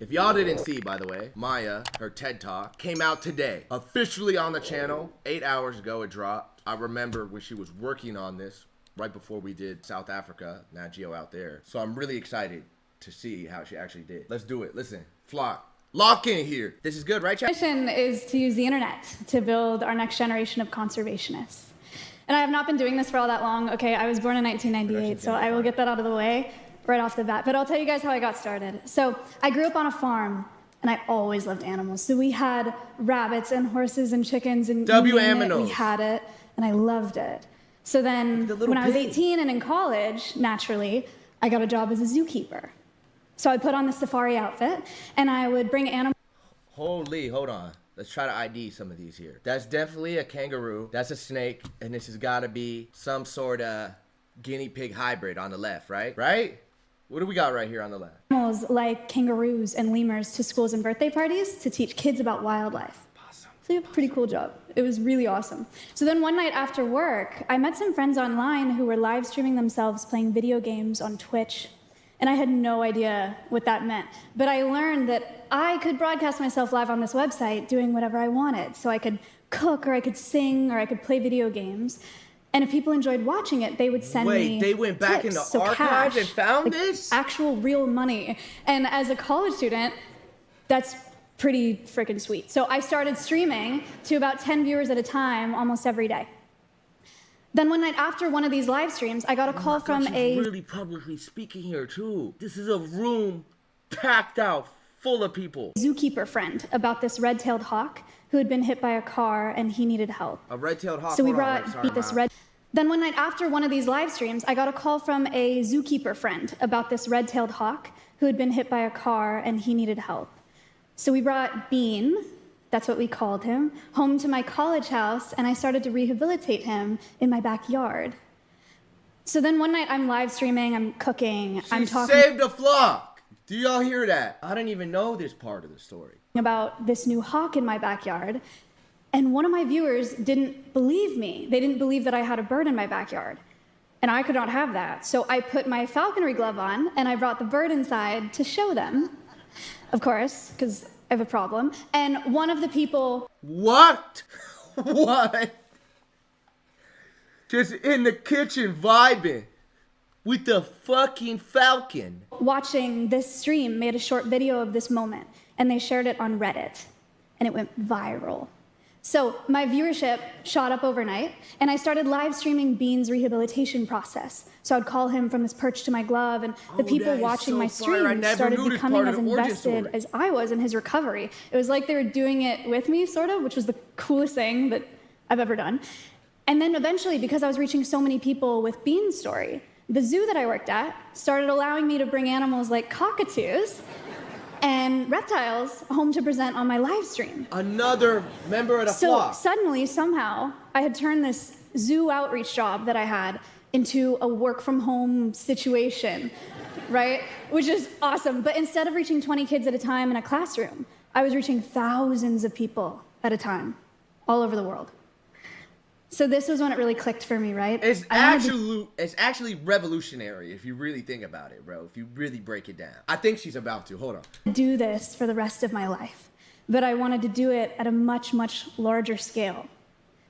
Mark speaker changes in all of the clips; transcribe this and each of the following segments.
Speaker 1: If y'all didn't see, by the way, Maya, her TED Talk, came out today. Officially on the channel. 8 hours ago it dropped. I remember when she was working on this right before we did South Africa, Nat Geo out there. So I'm really excited to see how she actually did. Let's do it. Listen, flock. Lock in here. This is good, right, chat?
Speaker 2: My mission is to use the internet to build our next generation of conservationists. And I have not been doing this for all that long. Okay, I was born in 1998, so I will get that out of the way right off the bat. But I'll tell you guys how I got started. So I grew up on a farm, and I always loved animals. So we had rabbits and horses and chickens, and we had it, and I loved it. So then when I was 18 and in college, naturally, I got a job as a zookeeper. So I put on the safari outfit, and I would bring animals.
Speaker 1: Holy, hold on. Let's try to ID some of these here. That's definitely a kangaroo. That's a snake. And this has got to be some sort of guinea pig hybrid on the left, right? Right? What do we got right here on the left?
Speaker 2: Animals like kangaroos and lemurs to schools and birthday parties to teach kids about wildlife.
Speaker 1: Awesome.
Speaker 2: So you have a pretty cool job. It was really awesome. So then one night after work, I met some friends online who were live streaming themselves playing video games on Twitch. And I had no idea what that meant. But I learned that I could broadcast myself live on this website doing whatever I wanted. So I could cook, or I could sing, or I could play video games. And if people enjoyed watching it, they would send me
Speaker 1: Wait, they went back in the archives and found this?
Speaker 2: Actual real money. And as a college student, that's pretty freaking sweet. So I started streaming to about 10 viewers at a time almost every day. Then one night after one of these live streams, I got a call from a
Speaker 1: really publicly speaking here too. This is a room packed out full of people.
Speaker 2: Zookeeper friend about this red-tailed hawk who had been hit by a car and he needed help.
Speaker 1: A red-tailed hawk.
Speaker 2: So we brought this red. Then one night after one of these live streams, I got a call from a zookeeper friend about this red-tailed hawk who had been hit by a car and he needed help. So we brought Bean, that's what we called him, home to my college house, and I started to rehabilitate him in my backyard. So then one night I'm live streaming, I'm cooking, I'm talking.
Speaker 1: Saved a flock! Do y'all hear that? I didn't even know this part of the story.
Speaker 2: About this new hawk in my backyard, and one of my viewers didn't believe me. They didn't believe that I had a bird in my backyard, and I could not have that. So I put my falconry glove on, and I brought the bird inside to show them, of course, because I have a problem. And one of the people...
Speaker 1: What? What? Just in the kitchen vibing with the fucking falcon.
Speaker 2: Watching this stream made a short video of this moment, and they shared it on Reddit, and it went viral. So my viewership shot up overnight, and I started live streaming Bean's rehabilitation process. So I'd call him from his perch to my glove, and the people watching my stream started becoming as invested as I was in his recovery. It was like they were doing it with me, sort of, which was the coolest thing that I've ever done. And then eventually, because I was reaching so many people with Bean's story, the zoo that I worked at started allowing me to bring animals like cockatoos and reptiles home to present on my live stream.
Speaker 1: Another member of the flock.
Speaker 2: So suddenly, somehow, I had turned this zoo outreach job that I had into a work-from-home situation, right? Which is awesome. But instead of reaching 20 kids at a time in a classroom, I was reaching thousands of people at a time, all over the world. So this was when it really clicked for me, right?
Speaker 1: It's actually revolutionary if you really think about it, bro. If you really break it down. I think she's about to. Hold on.
Speaker 2: Do this for the rest of my life. But I wanted to do it at a much, much larger scale.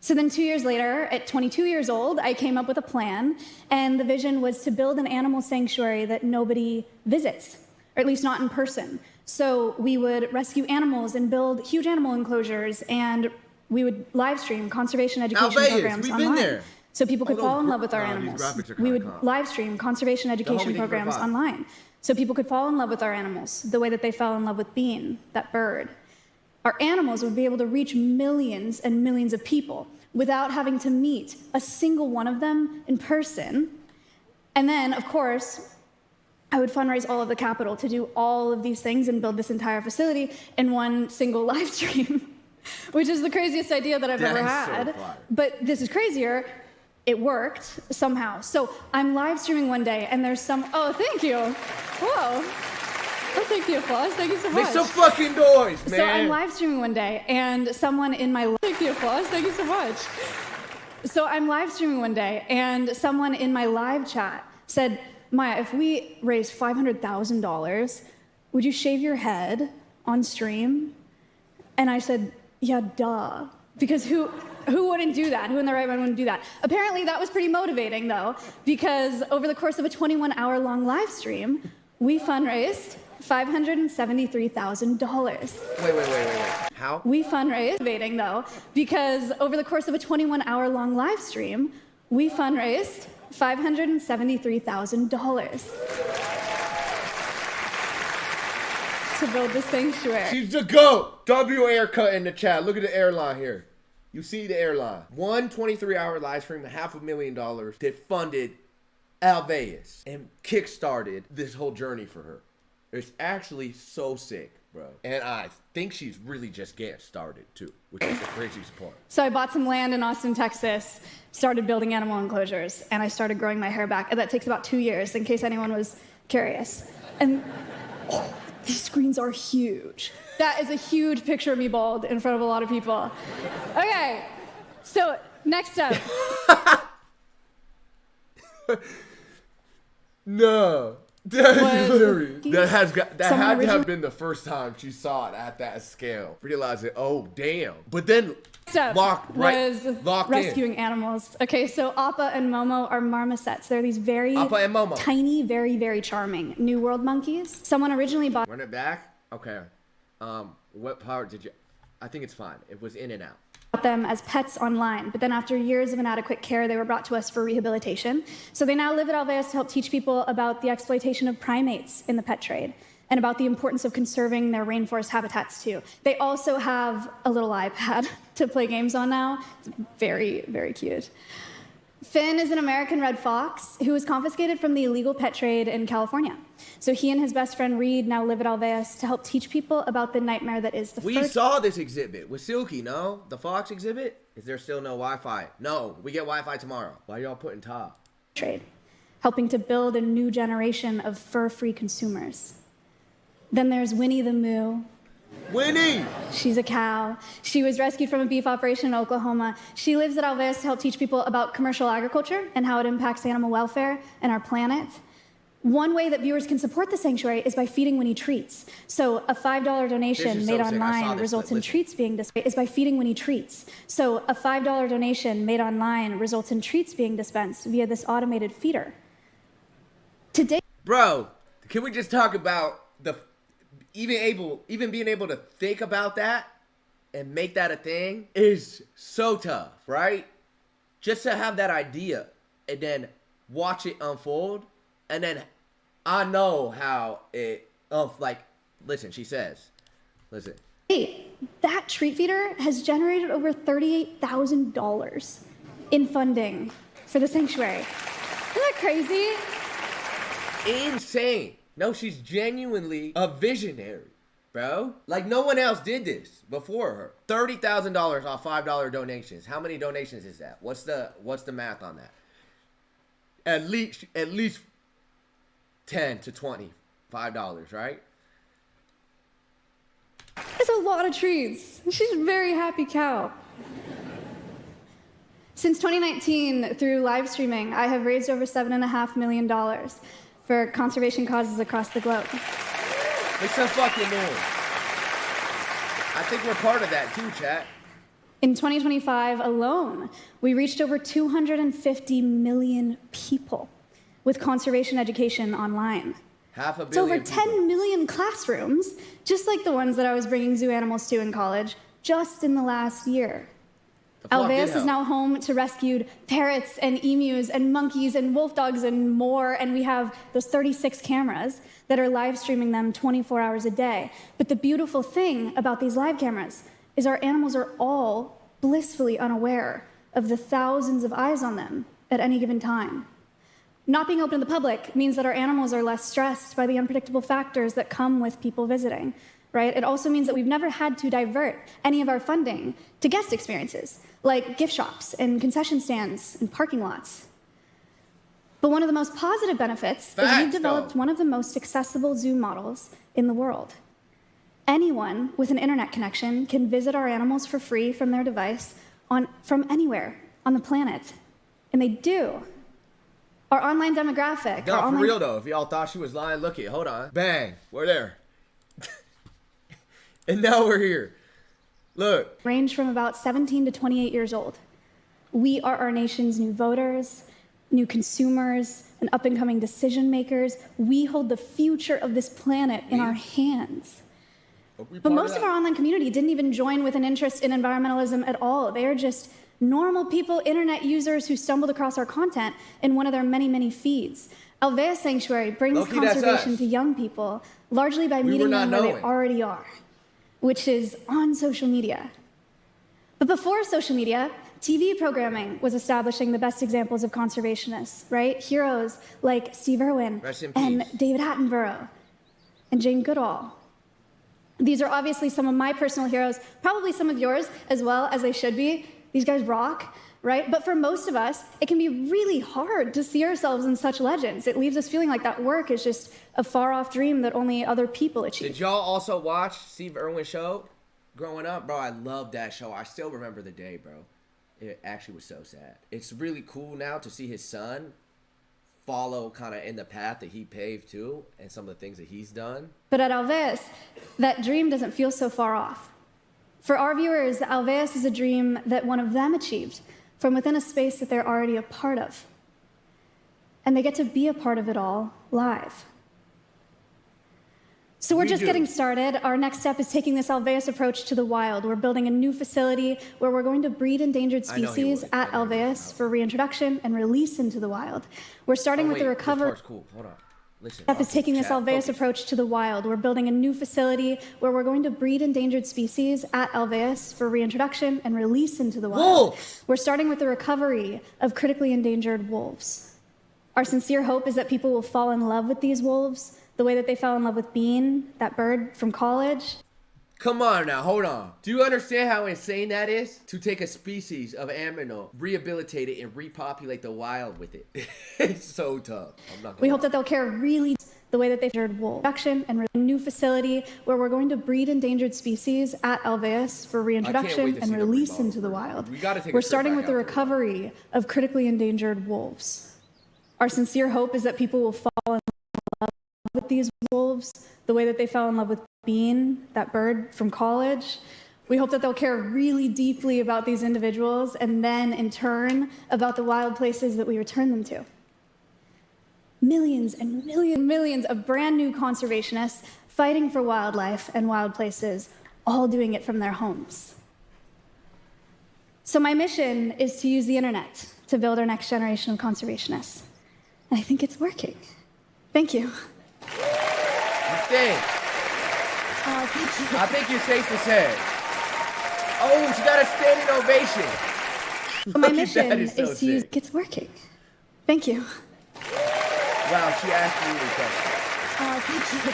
Speaker 2: So then 2 years later, at 22 years old, I came up with a plan, and the vision was to build an animal sanctuary that nobody visits, or at least not in person. So we would rescue animals and build huge animal enclosures, and we would live stream conservation education programs online. So people could fall in love with our animals. We would live stream conservation education programs online. So people could fall in love with our animals the way that they fell in love with Bean, that bird. Our animals would be able to reach millions and millions of people without having to meet a single one of them in person. And then, of course, I would fundraise all of the capital to do all of these things and build this entire facility in one single live stream. Which is the craziest idea that I've ever had. So but this is crazier. It worked somehow. So I'm live streaming one day, and there's some. Oh, thank you. Whoa. I'll take the applause. Thank you so much.
Speaker 1: Make some fucking noise, man.
Speaker 2: So I'm live streaming one day, and someone in my. Thank the applause. Thank you so much. So I'm live streaming one day, and someone in my live chat said, Maya, if we raise $500,000, would you shave your head on stream? And I said, yeah, duh. Because who wouldn't do that? Who in their right mind wouldn't do that? Apparently that was pretty motivating though, because over the course of a 21-hour-long live stream, we fundraised $573,000.
Speaker 1: Wait. How?
Speaker 2: We fundraised, motivating though, because over the course of a 21-hour-long live stream, we fundraised $573,000 to build the sanctuary.
Speaker 1: She's the GOAT. W haircut in the chat. Look at the airline here. You see the airline. One 23-hour live stream, $500,000 that funded Alveus and kickstarted this whole journey for her. It's actually so sick, bro. And I think she's really just getting started too, which is the craziest part.
Speaker 2: So I bought some land in Austin, Texas, started building animal enclosures, and I started growing my hair back. And that takes about 2 years, in case anyone was curious. And these screens are huge. That is a huge picture of me bald in front of a lot of people. Okay, so next up.
Speaker 1: No. That had to have been the first time she saw it at that scale. Realizing, oh damn. But then
Speaker 2: rescuing animals. Okay, so Appa and Momo are marmosets. They're these very tiny, very, very charming New World monkeys. Someone originally bought.
Speaker 1: Run it back? Okay. What part did you? I think it's fine. It was in and out.
Speaker 2: Them as pets online, but then after years of inadequate care, they were brought to us for rehabilitation. So they now live at Alveus to help teach people about the exploitation of primates in the pet trade and about the importance of conserving their rainforest habitats too. They also have a little iPad to play games on now. It's very, very cute. Finn is an American red fox who was confiscated from the illegal pet trade in California. So he and his best friend Reed now live at Alveus to help teach people about the nightmare that is the
Speaker 1: We saw this exhibit with Silky, no? The fox exhibit? Is there still no Wi-Fi? No, we get Wi-Fi tomorrow. Why y'all putting top?
Speaker 2: Trade, helping to build a new generation of fur-free consumers. Then there's Winnie the Moo.
Speaker 1: Winnie!
Speaker 2: She's a cow. She was rescued from a beef operation in Oklahoma. She lives at Alveus to help teach people about commercial agriculture and how it impacts animal welfare and our planet. One way that viewers can support the sanctuary is by feeding Winnie treats. So a $5 donation made online results in treats being dispensed. Is by feeding Winnie treats. So a $5 donation made online results in treats being dispensed via this automated feeder. Today,
Speaker 1: bro, can we just talk about the even being able to think about that and make that a thing is so tough, right? Just to have that idea and then watch it unfold, and then I know how it listen, she says, listen.
Speaker 2: Hey, that treat feeder has generated over $38,000 in funding for the sanctuary. Isn't that crazy?
Speaker 1: Insane. No, she's genuinely a visionary, bro. Like, no one else did this before her. $30,000 off $5 donations. How many donations is that? What's the math on that? At least 10 to $25, right?
Speaker 2: It's a lot of treats. She's a very happy cow. Since 2019, through live streaming, I have raised over $7.5 million for conservation causes across the globe.
Speaker 1: Make some fucking noise. I think we're part of that too, chat.
Speaker 2: In 2025 alone, we reached over 250 million people with conservation education online.
Speaker 1: Half a billion.
Speaker 2: It's over 10 million classrooms, just like the ones that I was bringing zoo animals to in college, just in the last year. Alveus is now home to rescued parrots and emus and monkeys and wolf dogs and more, and we have those 36 cameras that are live streaming them 24 hours a day. But the beautiful thing about these live cameras is our animals are all blissfully unaware of the thousands of eyes on them at any given time. Not being open to the public means that our animals are less stressed by the unpredictable factors that come with people visiting, right? It also means that we've never had to divert any of our funding to guest experiences, like gift shops and concession stands and parking lots. But one of the most positive benefits is we've developed one of the most accessible zoo models in the world. Anyone with an internet connection can visit our animals for free from their device from anywhere on the planet. And they do. Our online demographic.
Speaker 1: No, for real though, if y'all thought she was lying, look it, hold on. Bang, we're there. And now we're here. Look.
Speaker 2: Range from about 17 to 28 years old. We are our nation's new voters, new consumers, and up-and-coming decision makers. We hold the future of this planet in our hands. But most of our online community didn't even join with an interest in environmentalism at all. They are just normal people, internet users who stumbled across our content in one of their many, many feeds. Alvea Sanctuary brings conservation to young people largely by meeting them where they already are, which is on social media. But before social media, TV programming was establishing the best examples of conservationists, right? Heroes like Steve Irwin and David Attenborough and Jane Goodall. These are obviously some of my personal heroes, probably some of yours as well, as they should be. These guys rock, right? But for most of us, it can be really hard to see ourselves in such legends. It leaves us feeling like that work is just a far-off dream that only other people achieve.
Speaker 1: Did y'all also watch Steve Irwin's show growing up? Bro, I loved that show. I still remember the day, bro. It actually was so sad. It's really cool now to see his son follow kind of in the path that he paved too, and some of the things that he's done.
Speaker 2: But at Alveus, that dream doesn't feel so far off. For our viewers, Alveus is a dream that one of them achieved from within a space that they're already a part of. And they get to be a part of it all live. So we're just getting started. Our next step is taking this Alveus approach to the wild. We're building a new facility where we're going to breed endangered species at Alveus for reintroduction and release into the wild. We're starting with the recovery.
Speaker 1: Cool. Hold on. Listen.
Speaker 2: Step is taking this Alveus approach to the wild. We're building a new facility where we're going to breed endangered species at Alveus for reintroduction and release into the wild.
Speaker 1: Wolves!
Speaker 2: We're starting with the recovery of critically endangered wolves. Our sincere hope is that people will fall in love with these wolves the way that they fell in love with Bean, that bird from college.
Speaker 1: Come on now, hold on. Do you understand how insane that is? To take a species of animal, rehabilitate it, and repopulate the wild with it. It's so tough.
Speaker 2: We hope that they'll care really the way that they've endangered wolves. Production and a new facility where we're going to breed endangered species at Alveus for reintroduction and release into the wild. We're starting with the recovery of critically endangered wolves. Our sincere hope is that people will fall in love with these wolves the way that they fell in love with Bean, that bird from college. We hope that they'll care really deeply about these individuals and then, in turn, about the wild places that we return them to. Millions and millions of brand new conservationists fighting for wildlife and wild places, all doing it from their homes. So my mission is to use the internet to build our next generation of conservationists. And I think it's working. Thank you.
Speaker 1: Thank you. I think you're safe to say. Oh, she got a standing ovation.
Speaker 2: So my mission is to use. It's working. Thank you.
Speaker 1: Wow, she asked me the question.
Speaker 2: Thank you.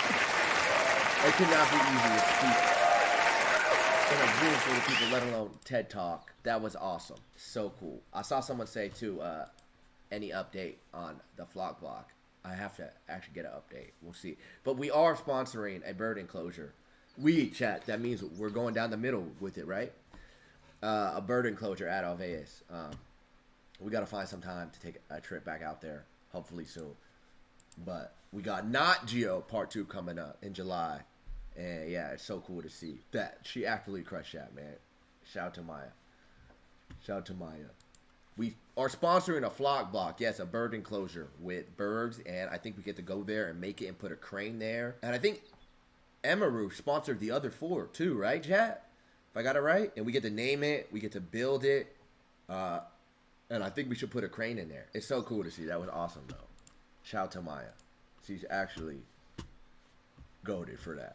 Speaker 1: It could not be easy to speak in a room full of people, let alone TED Talk. That was awesome. So cool. I saw someone say too, any update on the flock block. I have to actually get an update. We'll see. But we are sponsoring a bird enclosure. Chat. That means we're going down the middle with it, right? A bird enclosure at Alveus. We got to find some time to take a trip back out there, hopefully soon. But we got Not Geo Part 2 coming up in July. And yeah, it's so cool to see that. She actually crushed that, man. Shout out to Maya. Shout out to Maya. We are sponsoring a flock block. Yes, a bird enclosure with birds. And I think we get to go there and make it and put a crane there. And I think Emaru sponsored the other 4 too, right, chat? If I got it right. And we get to name it. We get to build it. And I think we should put a crane in there. It's so cool to see. That was awesome, though. Shout out to Maya. She's actually goated for that.